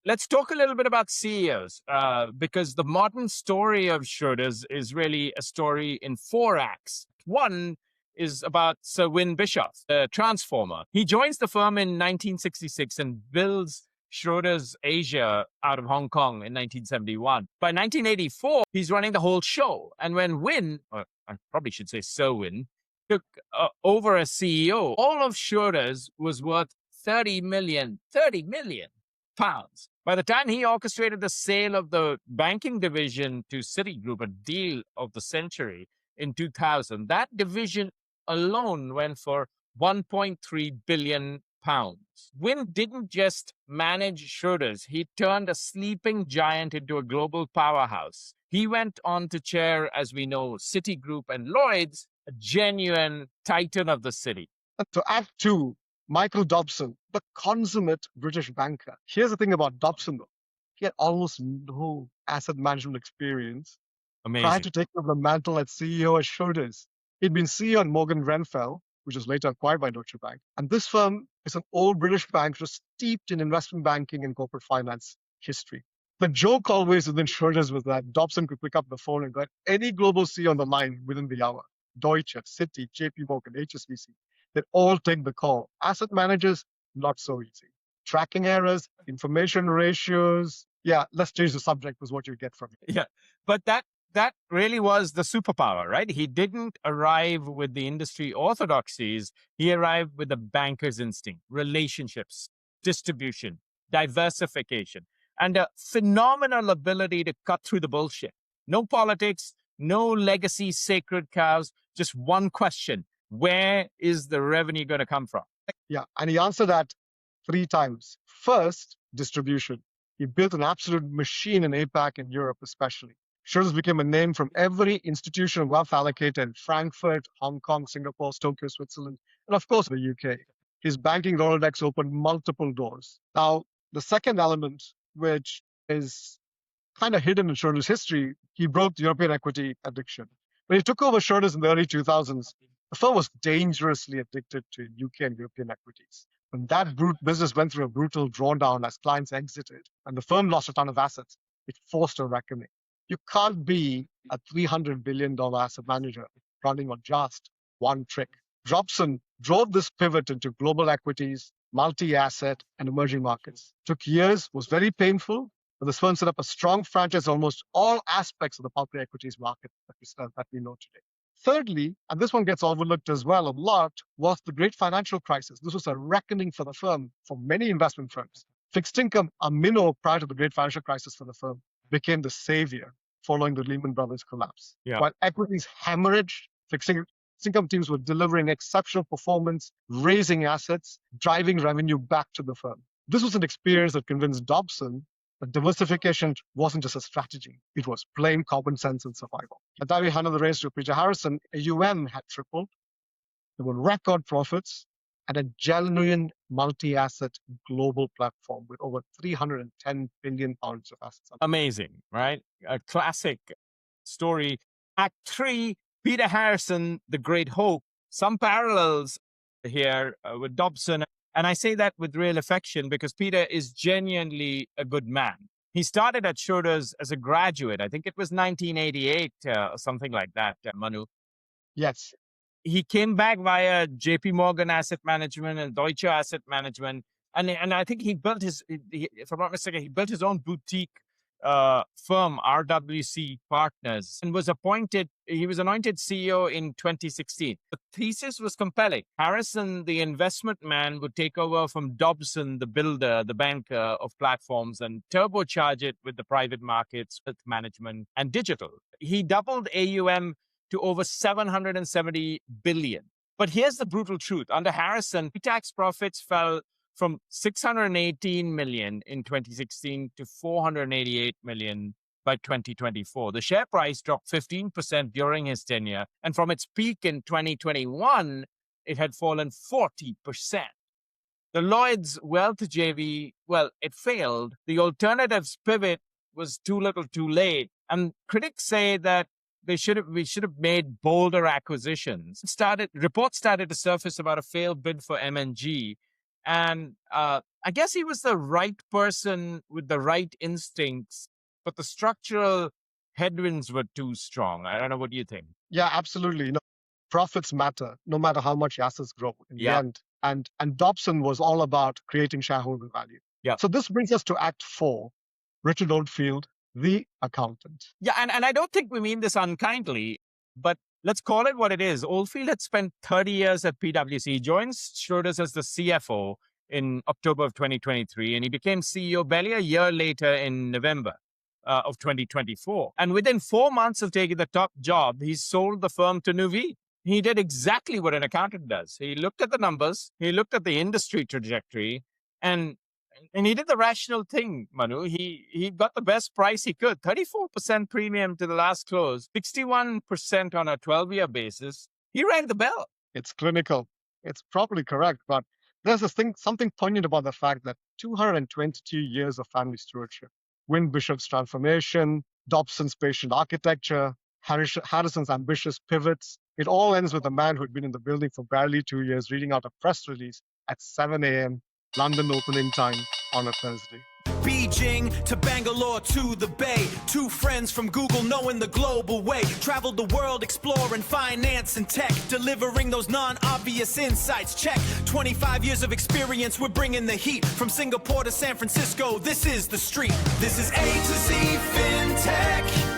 Let's talk a little bit about CEOs, because the modern story of Schroders is really a story in 4 acts. One is about Sir Win Bischoff, the transformer. He joins the firm in 1966 and builds Schroders Asia out of Hong Kong in 1971. By 1984, he's running the whole show. And when Win, or I probably should say Sir Win, took over as CEO, all of Schroders was worth 30 million pounds. By the time he orchestrated the sale of the banking division to Citigroup, a deal of the century in 2000, that division alone went for 1.3 billion pounds. Win didn't just manage Schroders, he turned a sleeping giant into a global powerhouse. He went on to chair, as we know, Citigroup and Lloyd's, a genuine titan of the city. To add to Michael Dobson, the consummate British banker. Here's the thing about Dobson, though. He had almost no asset management experience. Amazing. Prior to taking up the mantle as CEO at Schroders. He'd been CEO at Morgan Grenfell, which was later acquired by Deutsche Bank. And this firm is an old British bank just steeped in investment banking and corporate finance history. The joke always within Schroders was that Dobson could pick up the phone and get any global CEO on the line within the hour. Deutsche, Citi, JP Morgan, HSBC. They'd all take the call. Asset managers, not so easy. Tracking errors, information ratios. Yeah, let's change the subject was what you get from it. Yeah, but that really was the superpower, right? He didn't arrive with the industry orthodoxies. He arrived with the banker's instinct, relationships, distribution, diversification, and a phenomenal ability to cut through the bullshit. No politics, no legacy sacred cows, just one question. Where is the revenue going to come from? Yeah, and he answered that 3 times. First, distribution. He built an absolute machine in APAC and Europe especially. Schroders became a name from every institution of wealth allocator in Frankfurt, Hong Kong, Singapore, Tokyo, Switzerland, and of course the UK. His banking Rolodex opened multiple doors. Now, the second element, which is kind of hidden in Schroders' history, he broke the European equity addiction. When he took over Schroders in the early 2000s, the firm was dangerously addicted to UK and European equities. When that business went through a brutal drawdown as clients exited and the firm lost a ton of assets, it forced a reckoning. You can't be a $300 billion asset manager running on just one trick. Dobson drove this pivot into global equities, multi-asset, and emerging markets. Took years, was very painful, but this firm set up a strong franchise in almost all aspects of the public equities market that we know today. Thirdly, and this one gets overlooked as well a lot, was the great financial crisis. This was a reckoning for the firm, for many investment firms. Fixed income, a minnow prior to the great financial crisis for the firm, became the savior following the Lehman Brothers collapse. Yeah. While equities hemorrhaged, fixed income teams were delivering exceptional performance, raising assets, driving revenue back to the firm. This was an experience that convinced Dobson that diversification wasn't just a strategy. It was plain common sense and survival. At that we handed the race to Peter Harrison. AUM had tripled. There were record profits and a genuine multi-asset global platform with over 310 billion pounds of assets. Amazing, right? A classic story. Act 3, Peter Harrison, the great hope. Some parallels here with Dobson. And I say that with real affection because Peter is genuinely a good man. He started at Schroders as a graduate. I think it was 1988 or something like that, Manu. Yes. He came back via JP Morgan Asset Management and Deutsche Asset Management. And I think he built if I'm not mistaken, he built his own boutique firm, RWC Partners, and he was anointed CEO in 2016. The thesis was compelling. Harrison, the investment man, would take over from Dobson, the builder, the banker of platforms, and turbocharge it with the private markets, wealth management, and digital. He doubled AUM to over 770 billion. But here's the brutal truth. Under Harrison, pre-tax profits fell from 618 million in 2016 to 488 million by 2024. The share price dropped 15% during his tenure, and from its peak in 2021, it had fallen 40%. The Lloyd's Wealth JV, well, it failed. The alternatives pivot was too little too late. And critics say that we should have made bolder acquisitions. Reports started to surface about a failed bid for M&G. And I guess he was the right person with the right instincts, but the structural headwinds were too strong. I don't know. What do you think? Yeah, absolutely. Profits matter no matter how much assets grow in the Yeah. end. And Dobson was all about creating shareholder value. Yeah. So this brings us to Act 4, Richard Oldfield, the accountant. Yeah, and I don't think we mean this unkindly, but let's call it what it is. Oldfield had spent 30 years at PwC. He joins Schroders as the CFO in October of 2023, and he became CEO barely a year later in November of 2024. And within 4 months of taking the top job, he sold the firm to Nuvi. He did exactly what an accountant does. He looked at the numbers, he looked at the industry trajectory, and he did the rational thing, Manu. He got the best price he could, 34% premium to the last close, 61% on a 12-year basis. He rang the bell. It's clinical. It's probably correct, but there's something poignant about the fact that 222 years of family stewardship, Win Bischoff's transformation, Dobson's patient architecture, Harrison's ambitious pivots, it all ends with a man who had been in the building for barely 2 years reading out a press release at 7 a.m. London opening time on a Thursday. Beijing to Bangalore to the Bay. Two friends from Google knowing the global way. Traveled the world exploring finance and tech. Delivering those non-obvious insights. Check. 25 years of experience, we're bringing the heat. From Singapore to San Francisco, this is the street. This is A to Z FinTech.